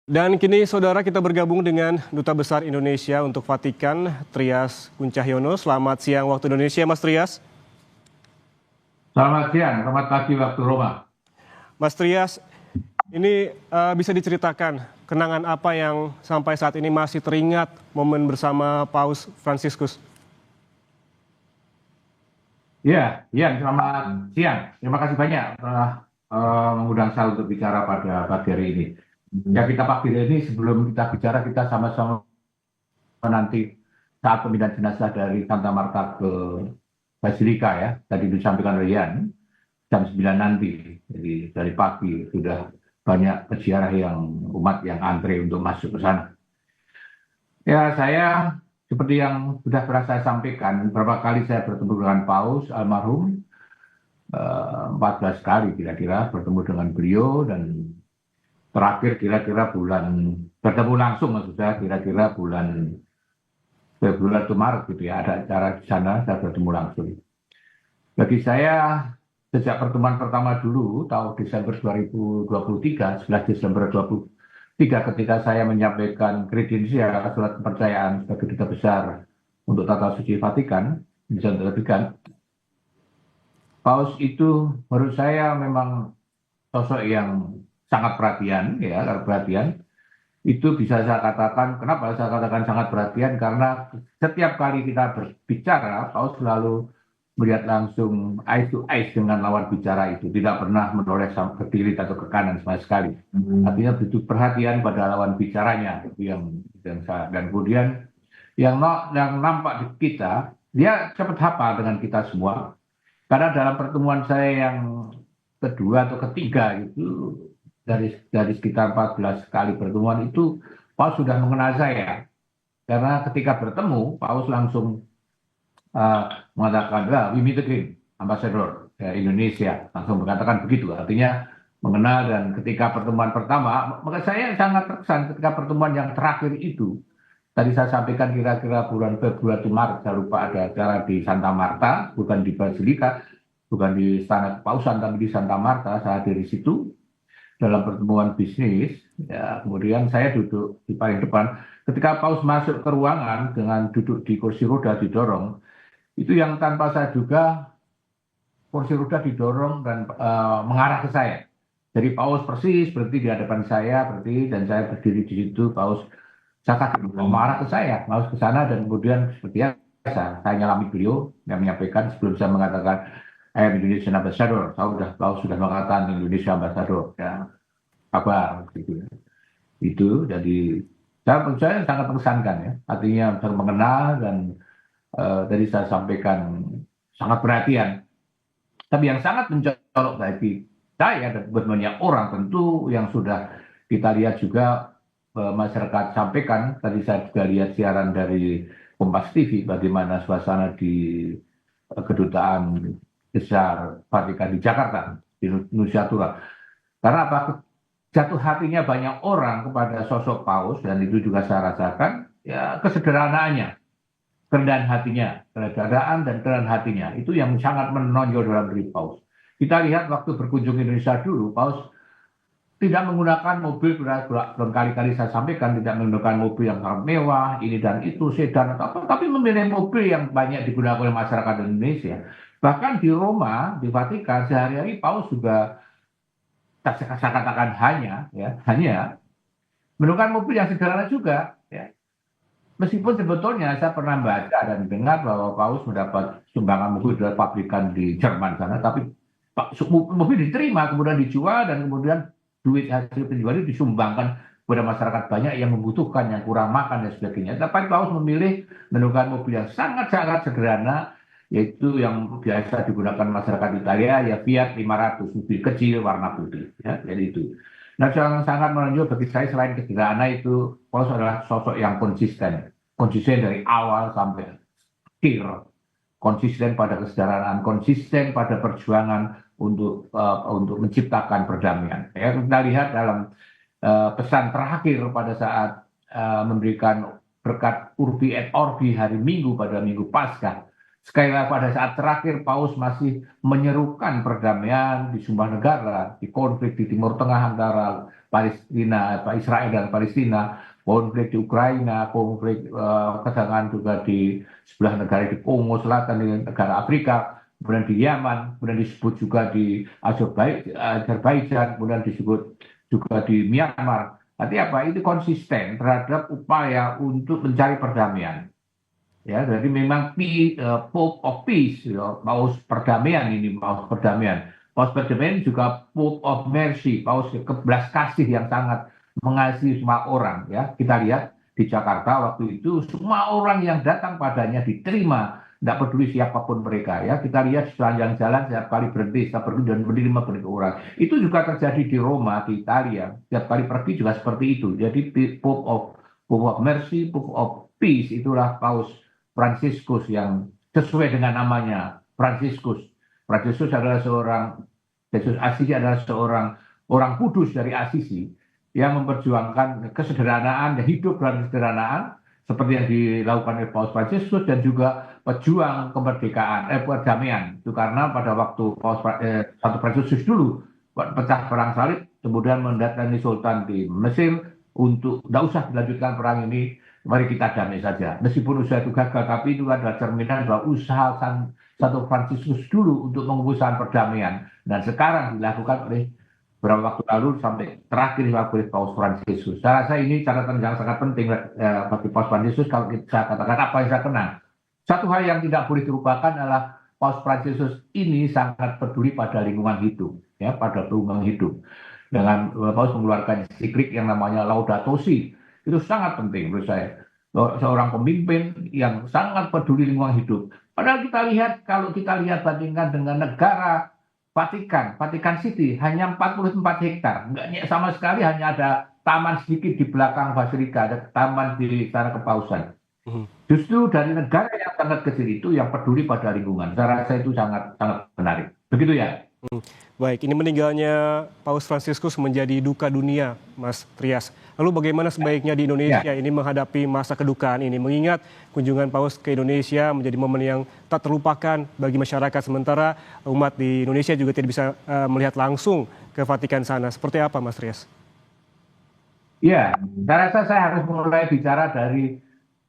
Dan kini saudara kita bergabung dengan Duta Besar Indonesia untuk Vatikan, Trias Kuncahyono. Selamat siang waktu Indonesia, Mas Trias. Selamat siang, selamat pagi waktu Roma. Mas Trias, ini bisa diceritakan kenangan apa yang sampai saat ini masih teringat momen bersama Paus Fransiskus? Ya, selamat siang. Terima kasih banyak telah mengundang saya untuk bicara pada pagi hari ini. Ya, kita pagi hari ini sebelum kita bicara, kita sama-sama nanti saat pemindahan jenazah dari Santa Marta ke Basilika ya, tadi disampaikan oleh Yan, jam 9 nanti. Jadi dari pagi sudah banyak peziarah umat yang antre untuk masuk ke sana. Ya, saya seperti yang sudah pernah saya sampaikan, beberapa kali saya bertemu dengan Paus almarhum, 14 kali kira-kira bertemu dengan beliau, dan terakhir kira-kira bertemu langsung maksud saya kira-kira bulan Februari atau Maret gitu ya, ada acara di sana, saya bertemu langsung. Bagi saya, sejak pertemuan pertama dulu, tahun Desember 2023, 11 Desember 2023, ketika saya menyampaikan kredensial surat kepercayaan sebagai Duta Besar untuk Tata Suci Vatikan, bisa diterbitkan, Paus itu menurut saya memang sosok yang sangat perhatian, ya, perhatian. Itu bisa saya katakan, kenapa saya katakan sangat perhatian, karena setiap kali kita berbicara, Paus selalu melihat langsung eyes to eyes dengan lawan bicara itu, tidak pernah menoleh ke kiri atau ke kanan sama sekali. Artinya begitu perhatian pada lawan bicaranya, itu yang dan kemudian yang nampak di kita, dia cepat hafal dengan kita semua. Karena dalam pertemuan saya yang kedua atau ketiga itu, dari sekitar 14 kali pertemuan itu, Paus sudah mengenal saya. Karena ketika bertemu, Paus langsung mengatakan, we meet again, Ambassador Indonesia. Langsung mengatakan begitu. Artinya mengenal, dan ketika pertemuan pertama, maka saya sangat terkesan ketika pertemuan yang terakhir itu. Tadi saya sampaikan kira-kira bulan Februari atau Maret, saya lupa, ada acara di Santa Marta, bukan di Basilika, bukan di Istana Kepausan, tapi di Santa Marta. Saya hadir di situ dalam pertemuan bisnis. Ya, kemudian saya duduk di paling depan. Ketika Paus masuk ke ruangan dengan duduk di kursi roda didorong, itu yang tanpa saya duga, kursi roda didorong dan mengarah ke saya. Jadi Paus persis berhenti di hadapan saya, berhenti, dan saya berdiri di situ. Paus, saya kaget, mengarah ke saya, Paus ke sana, dan kemudian seperti biasa saya nyalami beliau yang menyampaikan sebelum saya mengatakan I am Indonesian Ambassador. Paus sudah mengatakan Indonesia Ambassador, ya, kabar gitu ya. Itu jadi saya sangat mengesankan ya, artinya sangat mengenal, dan tadi saya sampaikan sangat perhatian. Tapi yang sangat mencolok bagi saya dan buat banyak orang tentu yang sudah kita lihat juga, masyarakat sampaikan, tadi saya juga lihat siaran dari Kompas TV bagaimana suasana di kedutaan besar Vatikan di Jakarta, di Nusa Karena apa? Jatuh hatinya banyak orang kepada sosok Paus, dan itu juga saya rasakan, ya, kesederhanaannya, kerendahan hatinya, kerendahan dan kerendahan hatinya, itu yang sangat menonjol dalam diri Paus. Kita lihat waktu berkunjung Indonesia dulu, Paus tidak menggunakan mobil, belum kali-kali saya sampaikan, tidak menggunakan mobil yang sangat mewah, ini dan itu, sedan atau apa, tapi memilih mobil yang banyak digunakan oleh masyarakat Indonesia. Bahkan di Roma, di Vatikan, sehari-hari Paus juga, saya katakan hanya menggunakan mobil yang sederhana juga, ya. Meskipun sebetulnya saya pernah baca dan dengar bahwa Paus mendapat sumbangan mobil dari pabrikan di Jerman sana, tapi mobil diterima, kemudian dijual, dan kemudian duit hasil penjualan disumbangkan kepada masyarakat banyak yang membutuhkan, yang kurang makan dan sebagainya. Tapi Paus memilih menggunakan mobil yang sangat-sangat sederhana, yaitu yang biasa digunakan masyarakat Italia, ya Fiat 500, mobil kecil warna putih. Ya, jadi itu. Nah, yang sangat menonjol bagi saya selain sederhana itu, Paus adalah sosok yang konsisten dari awal sampai akhir, konsisten pada kesederhanaan, konsisten pada perjuangan untuk menciptakan perdamaian. Ya, kita lihat dalam pesan terakhir pada saat memberikan berkat Urbi et Orbi hari Minggu pada Minggu Paskah, Sekali lagi pada saat terakhir Paus masih menyerukan perdamaian di sejumlah negara, di konflik di Timur Tengah antara Palestina, Israel dan Palestina, konflik di Ukraina, konflik ketegangan juga di sebelah negara di Kongo Selatan di negara Afrika, kemudian di Yaman, kemudian disebut juga di Azerbaijan, kemudian disebut juga di Myanmar. Artinya apa? Itu konsisten terhadap upaya untuk mencari perdamaian. Ya, jadi memang Pope of Peace, ya, paus perdamaian ini, paus perdamaian. Paus perdamaian juga Pope of Mercy, paus kebelas kasih yang sangat mengasihi semua orang. Ya, kita lihat di Jakarta waktu itu semua orang yang datang padanya diterima, tidak peduli siapapun mereka. Ya, kita lihat sepanjang jalan setiap kali berhenti, setiap pergi dan menerima banyak orang. Itu juga terjadi di Roma, di Italia. Setiap kali pergi juga seperti itu. Jadi Pope of Mercy, Pope of Peace itulah paus Fransiskus yang sesuai dengan namanya, Fransiskus. Fransiskus adalah seorang, Yesus Asisi adalah seorang orang kudus dari Asisi yang memperjuangkan kesederhanaan dan hidup dalam kesederhanaan seperti yang dilakukan oleh Paus Fransiskus dan juga pejuang kemerdekaan, perdamaian. Itu karena pada waktu Satu Fransiskus dulu pecah perang salib, kemudian mendatangi Sultan di Mesir untuk tidak usah dilanjutkan perang ini, mari kita damai saja. Meskipun usaha itu gagal, tapi itu adalah cerminan bahwa usaha Satu Fransiskus dulu untuk mengusahakan perdamaian. Dan sekarang dilakukan oleh beberapa waktu lalu sampai terakhir oleh Paus Fransiskus. Saya rasa ini catatan yang sangat penting bagi Paus Fransiskus kalau saya katakan apa yang saya kenal. Satu hal yang tidak boleh dilupakan adalah Paus Fransiskus ini sangat peduli pada lingkungan hidup, ya, pada lingkungan hidup. Dengan Paus mengeluarkan ensiklik yang namanya Laudato Si, itu sangat penting menurut saya. Seorang pemimpin yang sangat peduli lingkungan hidup. Padahal kalau kita lihat bandingkan dengan negara Vatikan City hanya 44 hektar. Enggak sama sekali, hanya ada taman sedikit di belakang Basilika, ada taman di Istana Kepausan. Justru dari negara yang sangat kecil itu yang peduli pada lingkungan. Saya rasa itu sangat sangat menarik. Begitu ya. Baik, ini meninggalnya Paus Fransiskus menjadi duka dunia, Mas Trias. Lalu bagaimana sebaiknya di Indonesia ini menghadapi masa kedukaan ini? Mengingat kunjungan Paus ke Indonesia menjadi momen yang tak terlupakan bagi masyarakat, sementara umat di Indonesia juga tidak bisa melihat langsung ke Vatikan sana. Seperti apa, Mas Trias? Ya, saya rasa saya harus mulai bicara dari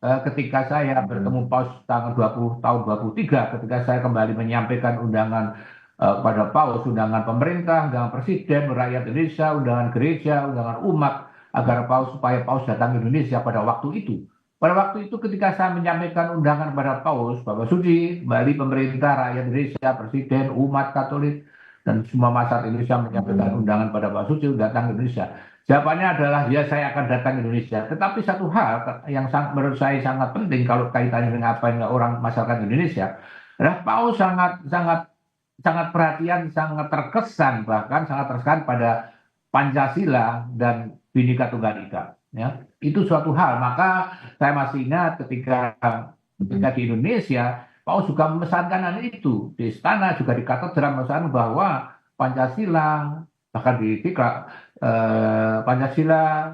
ketika saya bertemu Paus tanggal 20 tahun 23, ketika saya kembali menyampaikan undangan pada Paus, undangan pemerintah, undangan presiden, rakyat Indonesia, undangan gereja, undangan umat, agar supaya Paus datang ke Indonesia pada waktu itu. Pada waktu itu ketika saya menyampaikan undangan pada Paus, Bapak Suci, kembali pemerintah, rakyat Indonesia, presiden, umat Katolik, dan semua masyarakat Indonesia menyampaikan undangan pada Pak Suci datang ke Indonesia. Jawabannya adalah, ya saya akan datang ke Indonesia. Tetapi satu hal yang menurut saya sangat penting kalau kaitannya dengan apa yang orang masyarakat Indonesia, adalah Paus sangat perhatian, sangat terkesan, bahkan sangat terkesan pada Pancasila dan Bhinneka Tunggal Ika. Ya, itu suatu hal. Maka saya masih ingat ketika di Indonesia, Paus juga memesankan hal itu. Di istana juga di katedral memesankan bahwa Pancasila, bahkan di Pancasila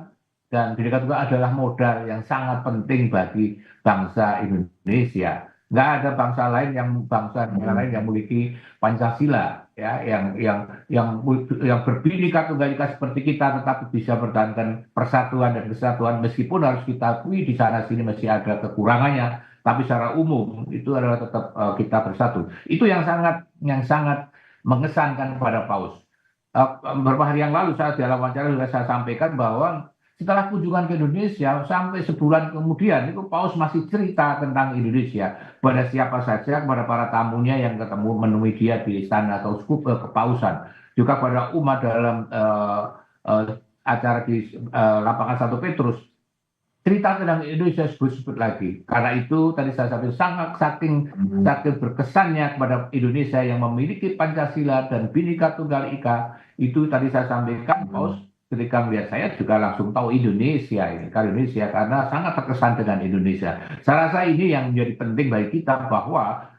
dan Bhinneka Tunggal adalah modal yang sangat penting bagi bangsa Indonesia. Nggak ada bangsa lain yang memiliki Pancasila, ya, yang berbhinneka tunggal ika seperti kita, tetapi bisa bertahankan persatuan dan kesatuan, meskipun harus kita akui di sana sini masih ada kekurangannya, tapi secara umum itu adalah tetap kita bersatu. Itu yang sangat mengesankan pada Paus. Beberapa hari yang lalu saya dalam wawancara juga saya sampaikan bahwa setelah kunjungan ke Indonesia, sampai sebulan kemudian itu Paus masih cerita tentang Indonesia pada siapa saja, kepada para tamunya yang menemui dia di istana atau skup kepausan, juga pada umat dalam acara di lapangan Satu Petrus. Cerita tentang Indonesia sebut-sebut lagi. Karena itu tadi saya sampaikan saking berkesannya kepada Indonesia yang memiliki Pancasila dan Bhinneka Tunggal Ika, itu tadi saya sampaikan Paus ketika melihat saya juga langsung tahu Indonesia karena sangat terkesan dengan Indonesia. Saya rasa ini yang menjadi penting bagi kita, bahwa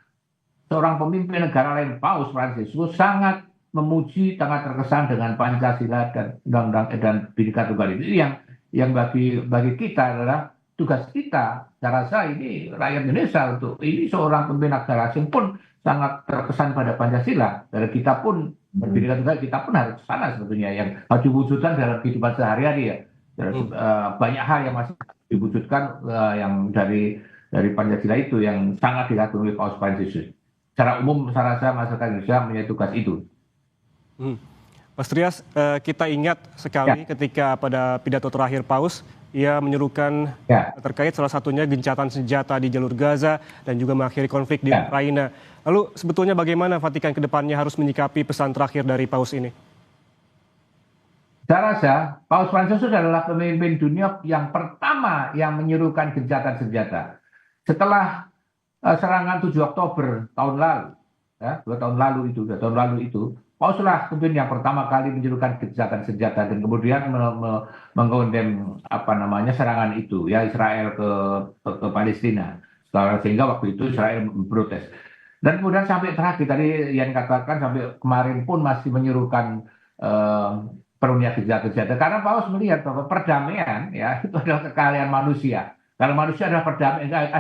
seorang pemimpin negara lain, Paus Fransiskus, sangat memuji, sangat terkesan dengan Pancasila dan Undang-Undang dan Bhinneka Tunggal Ika. Yang bagi kita adalah tugas kita. Saya rasa ini rakyat Indonesia untuk ini seorang pemimpin negara asing pun sangat terkesan pada Pancasila. Dan kita pun berdirikan juga, kita pun harus ke sana sebetulnya yang harus diwujudkan dalam kehidupan sehari-hari ya. Banyak hal yang masih diwujudkan yang dari Pancasila itu yang sangat dikagumi Paus Fransiskus. Secara umum saya rasa masyarakat Indonesia punya tugas itu. Mas Trias, kita ingat sekali ketika pada pidato terakhir Paus, ia menyerukan terkait salah satunya gencatan senjata di jalur Gaza dan juga mengakhiri konflik di Ukraina. Lalu sebetulnya bagaimana Vatikan ke depannya harus menyikapi pesan terakhir dari Paus ini? Saya rasa Paus Fransiskus adalah pemimpin dunia yang pertama yang menyerukan gencatan senjata. Setelah serangan 7 Oktober tahun lalu, ya, 2 tahun lalu itu, Pauslah pemimpin yang pertama kali menyerukan gencatan senjata dan kemudian mengkondem serangan itu ya Israel ke Palestina. Sehingga waktu itu Israel memprotes. Dan kemudian sampai terakhir tadi yang katakan sampai kemarin pun masih menyerukan perundingan gencatan senjata karena Paus melihat bahwa perdamaian ya itu adalah kekayaan manusia. Kalau manusia adalah perdamaian,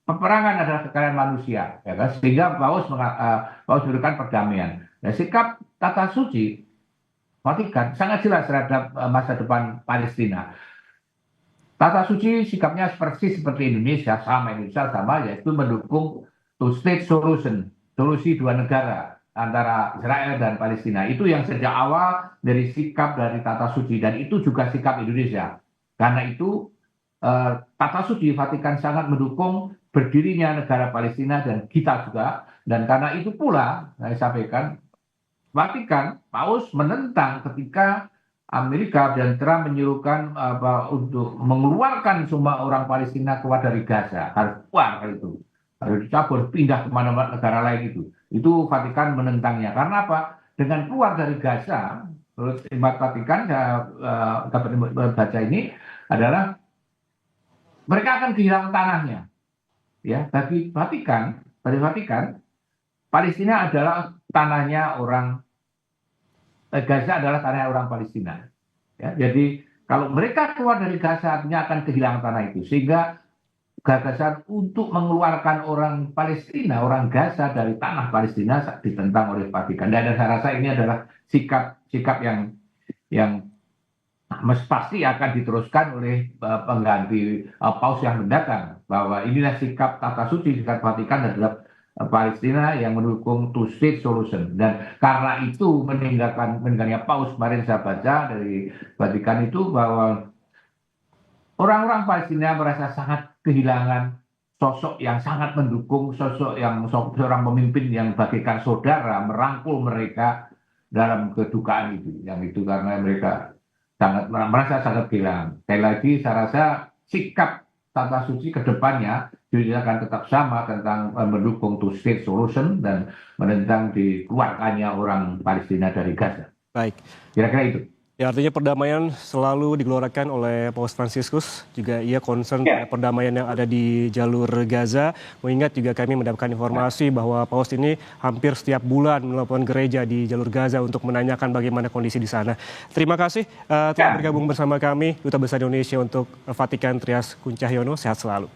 peperangan adalah kekayaan manusia, ya kan? Sehingga Paus menyerukan perdamaian. Nah, sikap tata suci Vatikan sangat jelas terhadap masa depan Palestina. Tata suci sikapnya seperti Indonesia sama yaitu mendukung two-state solution, solusi dua negara antara Israel dan Palestina. Itu yang sejak awal dari sikap dari tata suci dan itu juga sikap Indonesia. Karena itu tata suci Vatikan sangat mendukung berdirinya negara Palestina dan kita juga. Dan karena itu pula saya sampaikan Vatikan, Paus menentang ketika Amerika dan Trump menyuruhkan untuk mengeluarkan semua orang Palestina keluar dari Gaza, harus keluar itu, harus dicabut, pindah kemana-mana negara lain itu. Itu Vatikan menentangnya. Karena apa? Dengan keluar dari Gaza, menurut Imat Vatikan, saya dapat baca ini adalah mereka akan kehilangan tanahnya. Ya, bagi Vatikan, Palestina adalah tanahnya orang Gaza adalah tanah orang Palestina. Ya, jadi kalau mereka keluar dari Gaza artinya akan kehilangan tanah itu. Sehingga gagasan untuk mengeluarkan orang Palestina, orang Gaza dari tanah Palestina ditentang oleh Vatikan. Dan saya rasa ini adalah sikap yang pasti akan diteruskan oleh pengganti Paus yang mendatang. Bahwa inilah sikap tata suci, sikap Vatikan adalah Palestina yang mendukung two-state solution. Dan karena itu meninggalnya Paus kemarin saya baca dari Vatikan itu bahwa orang-orang Palestina merasa sangat kehilangan sosok yang sangat mendukung, sosok yang seorang pemimpin yang bagaikan saudara merangkul mereka dalam kedukaan itu. Yang itu karena mereka merasa sangat kehilangan. Sekali lagi saya rasa sikap tata suci ke depannya akan tetap sama tentang mendukung two-state solution dan menentang dikeluarkannya orang Palestina dari Gaza. Baik. Kira-kira itu. Ya, artinya perdamaian selalu digelorakan oleh Paus Fransiskus. Juga ia concern pada perdamaian yang ada di jalur Gaza. Mengingat juga kami mendapatkan informasi bahwa Paus ini hampir setiap bulan melakukan gereja di jalur Gaza untuk menanyakan bagaimana kondisi di sana. Terima kasih telah bergabung bersama kami, Duta Besar Indonesia untuk Vatikan Trias Kuncahyono. Sehat selalu.